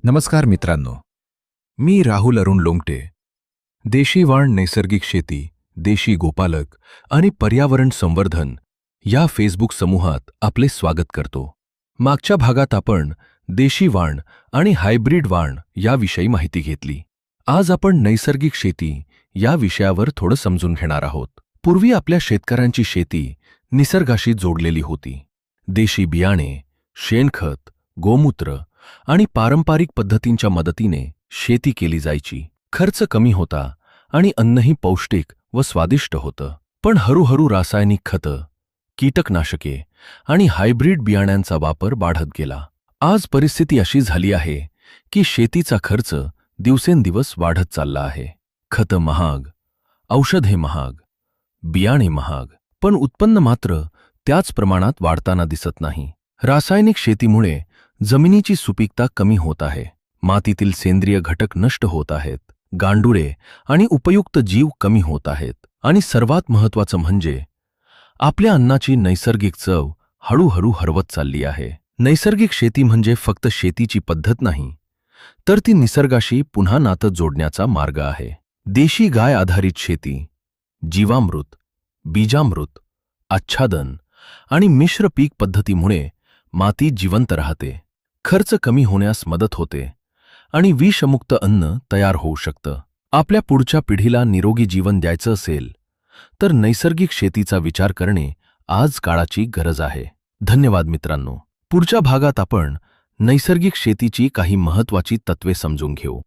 नमस्कार मित्रांनो, मी राहुल अरुण लोंगटे. देशी वाण, नैसर्गिक शेती, देशी गोपालक आणि पर्यावरण संवर्धन या फेसबुक समूहात आपले स्वागत करतो. मागच्या भागात आपण देशी वाण आणि हायब्रिड वाण याविषयी माहिती घेतली. आज आपण नैसर्गिक शेती या विषयावर थोडं समजून घेणार आहोत. पूर्वी आपल्या शेतकऱ्यांची शेती निसर्गाशी जोडलेली होती. देशी बियाणे, शेणखत, गोमूत्र आणि पारंपरिक पद्धतींच्या मदतीने शेती केली जायची. खर्च कमी होता आणि अन्नही पौष्टिक व स्वादिष्ट होतं. पण हळूहळू रासायनिक खतं, कीटकनाशके आणि हायब्रिड बियाण्यांचा वापर वाढत गेला. आज परिस्थिती अशी झाली आहे की शेतीचा खर्च दिवसेंदिवस वाढत चालला आहे. खतं महाग, औषधे महाग, बियाणे महाग, पण उत्पन्न मात्र त्याच प्रमाणात वाढताना दिसत नाही. रासायनिक शेतीमुळे जमिनीची सुपीकता कमी होत आहे. मातीतील सेंद्रिय घटक नष्ट होत आहेत. गांडुळे आणि उपयुक्त जीव कमी होत आहेत. आणि सर्वात महत्त्वाचं म्हणजे आपल्या अन्नाची नैसर्गिक चव हळूहळू हरवत चालली आहे. नैसर्गिक शेती म्हणजे फक्त शेतीची पद्धत नाही, तर ती निसर्गाशी पुन्हा नातं जोडण्याचा मार्ग आहे. देशी गाय आधारित शेती, जीवामृत, बीजामृत, आच्छादन आणि मिश्र पीक पद्धतीमुळे माती जिवंत राहते. खर्च कमी होण्यास मदत होते आणि विषमुक्त अन्न तयार होऊ शकतं. आपल्या पुढच्या पिढीला निरोगी जीवन द्यायचं असेल तर नैसर्गिक शेतीचा विचार करणे आज काळाची गरज आहे. धन्यवाद मित्रांनो. पुढच्या भागात आपण नैसर्गिक शेतीची काही महत्त्वाची तत्त्वे समजून घेऊ.